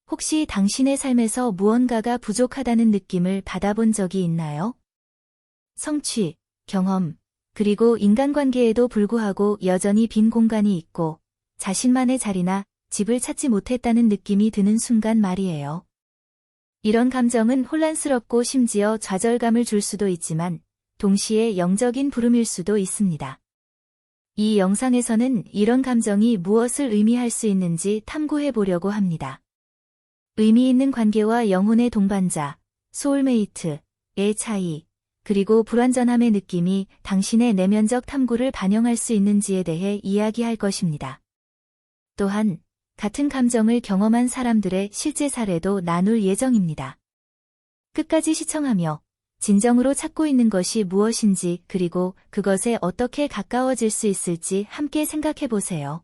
혹시 당신의 삶에서 무언가가 부족하다는 느낌을 받아본 적이 있나요? 성취, 경험, 그리고 인간관계에도 불구하고 여전히 빈 공간이 있고 자신만의 자리나 집을 찾지 못했다는 느낌이 드는 순간 말이에요. 이런 감정은 혼란스럽고 심지어 좌절감을 줄 수도 있지만 동시에 영적인 부름일 수도 있습니다. 이 영상에서는 이런 감정이 무엇을 의미할 수 있는지 탐구해 보려고 합니다. 의미 있는 관계와 영혼의 동반자, 소울메이트의 차이, 그리고 불완전함의 느낌이 당신의 내면적 탐구를 반영할 수 있는지에 대해 이야기할 것입니다. 또한 같은 감정을 경험한 사람들의 실제 사례도 나눌 예정입니다. 끝까지 시청하며 진정으로 찾고 있는 것이 무엇인지 그리고 그것에 어떻게 가까워질 수 있을지 함께 생각해 보세요.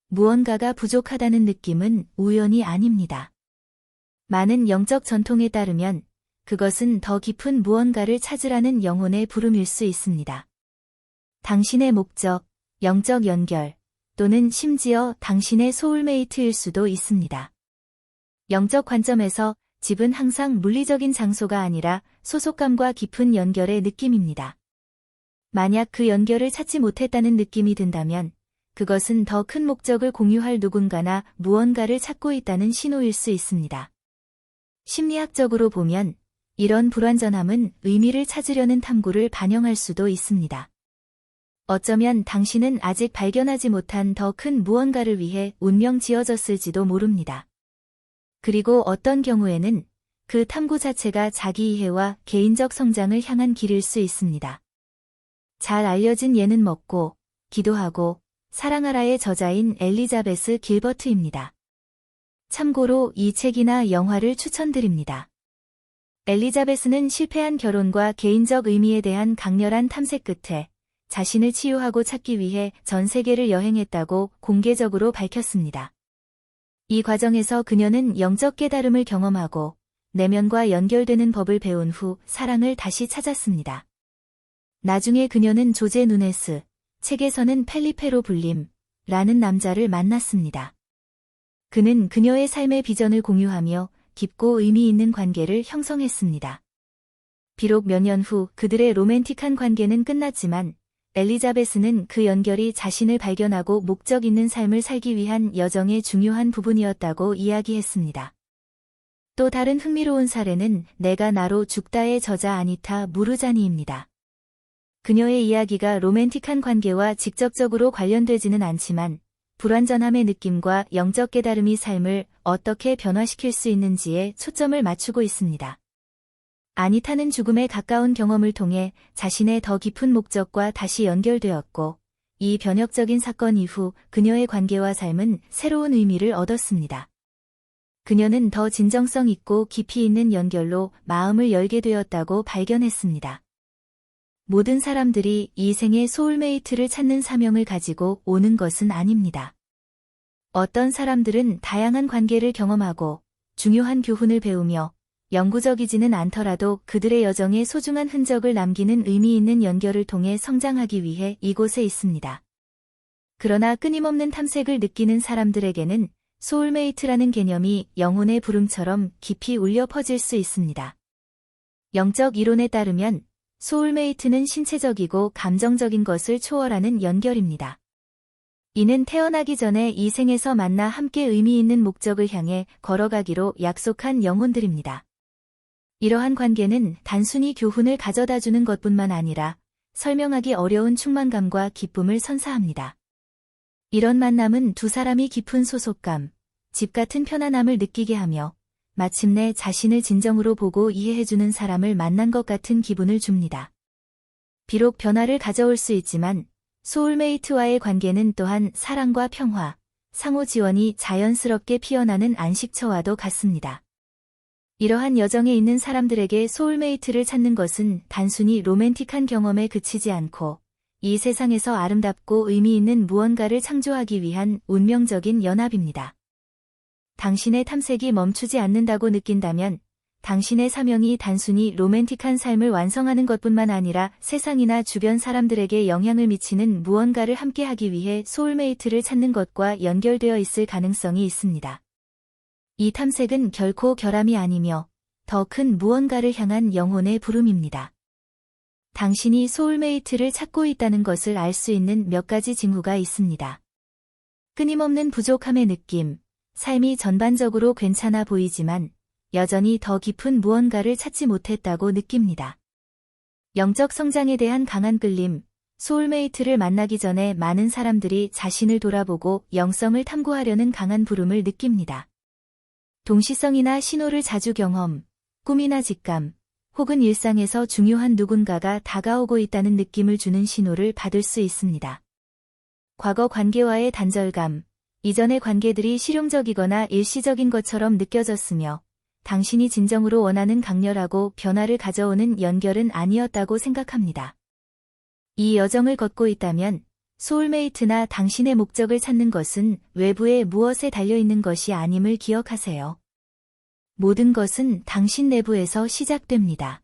무언가가 부족하다는 느낌은 우연이 아닙니다. 많은 영적 전통에 따르면 그것은 더 깊은 무언가를 찾으라는 영혼의 부름일 수 있습니다. 당신의 목적, 영적 연결, 또는 심지어 당신의 소울메이트일 수도 있습니다. 영적 관점에서 집은 항상 물리적인 장소가 아니라 소속감과 깊은 연결의 느낌입니다. 만약 그 연결을 찾지 못했다는 느낌이 든다면 그것은 더 큰 목적을 공유할 누군가나 무언가를 찾고 있다는 신호일 수 있습니다. 심리학적으로 보면 이런 불완전함은 의미를 찾으려는 탐구를 반영할 수도 있습니다. 어쩌면 당신은 아직 발견하지 못한 더 큰 무언가를 위해 운명 지어졌을지도 모릅니다. 그리고 어떤 경우에는 그 탐구 자체가 자기 이해와 개인적 성장을 향한 길일 수 있습니다. 잘 알려진 예는 먹고, 기도하고, 사랑하라의 저자인 엘리자베스 길버트입니다. 참고로 이 책이나 영화를 추천드립니다. 엘리자베스는 실패한 결혼과 개인적 의미에 대한 강렬한 탐색 끝에 자신을 치유하고 찾기 위해 전 세계를 여행했다고 공개적으로 밝혔습니다. 이 과정에서 그녀는 영적 깨달음을 경험하고 내면과 연결되는 법을 배운 후 사랑을 다시 찾았습니다. 나중에 그녀는 조제 누네스, 책에서는 펠리페로 불림라는 남자를 만났습니다. 그는 그녀의 삶의 비전을 공유하며 깊고 의미 있는 관계를 형성했습니다. 비록 몇 년 후 그들의 로맨틱한 관계는 끝났지만 엘리자베스는 그 연결이 자신을 발견하고 목적 있는 삶을 살기 위한 여정의 중요한 부분이었다고 이야기했습니다. 또 다른 흥미로운 사례는 내가 나로 죽다의 저자 아니타 무르자니입니다. 그녀의 이야기가 로맨틱한 관계와 직접적으로 관련되지는 않지만 불완전함의 느낌과 영적 깨달음이 삶을 어떻게 변화시킬 수 있는지에 초점을 맞추고 있습니다. 아니타는 죽음에 가까운 경험을 통해 자신의 더 깊은 목적과 다시 연결되었고, 이 변혁적인 사건 이후 그녀의 관계와 삶은 새로운 의미를 얻었습니다. 그녀는 더 진정성 있고 깊이 있는 연결로 마음을 열게 되었다고 발견했습니다. 모든 사람들이 이 생의 소울메이트를 찾는 사명을 가지고 오는 것은 아닙니다. 어떤 사람들은 다양한 관계를 경험하고 중요한 교훈을 배우며 영구적이지는 않더라도 그들의 여정에 소중한 흔적을 남기는 의미 있는 연결을 통해 성장하기 위해 이곳에 있습니다. 그러나 끊임없는 탐색을 느끼는 사람들에게는 소울메이트라는 개념이 영혼의 부름처럼 깊이 울려 퍼질 수 있습니다. 영적 이론에 따르면 소울메이트는 신체적이고 감정적인 것을 초월하는 연결입니다. 이는 태어나기 전에 이 생에서 만나 함께 의미 있는 목적을 향해 걸어가기로 약속한 영혼들입니다. 이러한 관계는 단순히 교훈을 가져다주는 것뿐만 아니라 설명하기 어려운 충만감과 기쁨을 선사합니다. 이런 만남은 두 사람이 깊은 소속감, 집 같은 편안함을 느끼게 하며 마침내 자신을 진정으로 보고 이해해주는 사람을 만난 것 같은 기분을 줍니다. 비록 변화를 가져올 수 있지만 소울메이트와의 관계는 또한 사랑과 평화, 상호 지원이 자연스럽게 피어나는 안식처와도 같습니다. 이러한 여정에 있는 사람들에게 소울메이트를 찾는 것은 단순히 로맨틱한 경험에 그치지 않고 이 세상에서 아름답고 의미 있는 무언가를 창조하기 위한 운명적인 연합입니다. 당신의 탐색이 멈추지 않는다고 느낀다면 당신의 사명이 단순히 로맨틱한 삶을 완성하는 것뿐만 아니라 세상이나 주변 사람들에게 영향을 미치는 무언가를 함께하기 위해 소울메이트를 찾는 것과 연결되어 있을 가능성이 있습니다. 이 탐색은 결코 결함이 아니며 더 큰 무언가를 향한 영혼의 부름입니다. 당신이 소울메이트를 찾고 있다는 것을 알 수 있는 몇 가지 징후가 있습니다. 끊임없는 부족함의 느낌, 삶이 전반적으로 괜찮아 보이지만 여전히 더 깊은 무언가를 찾지 못했다고 느낍니다. 영적 성장에 대한 강한 끌림, 소울메이트를 만나기 전에 많은 사람들이 자신을 돌아보고 영성을 탐구하려는 강한 부름을 느낍니다. 동시성이나 신호를 자주 경험, 꿈이나 직감, 혹은 일상에서 중요한 누군가가 다가오고 있다는 느낌을 주는 신호를 받을 수 있습니다. 과거 관계와의 단절감, 이전의 관계들이 실용적이거나 일시적인 것처럼 느껴졌으며 당신이 진정으로 원하는 강렬하고 변화를 가져오는 연결은 아니었다고 생각합니다. 이 여정을 걷고 있다면 소울메이트나 당신의 목적을 찾는 것은 외부의 무엇에 달려있는 것이 아님을 기억하세요. 모든 것은 당신 내부에서 시작됩니다.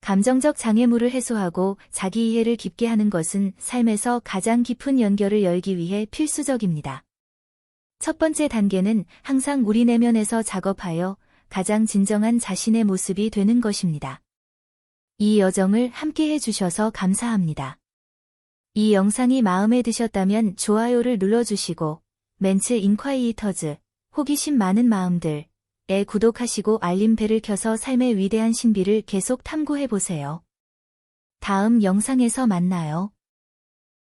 감정적 장애물을 해소하고 자기 이해를 깊게 하는 것은 삶에서 가장 깊은 연결을 열기 위해 필수적입니다. 첫 번째 단계는 항상 우리 내면에서 작업하여 가장 진정한 자신의 모습이 되는 것입니다. 이 여정을 함께 해주셔서 감사합니다. 이 영상이 마음에 드셨다면 좋아요를 눌러주시고 멘츠 인콰이터즈, 호기심 많은 마음들에 구독하시고 알림벨을 켜서 삶의 위대한 신비를 계속 탐구해보세요. 다음 영상에서 만나요.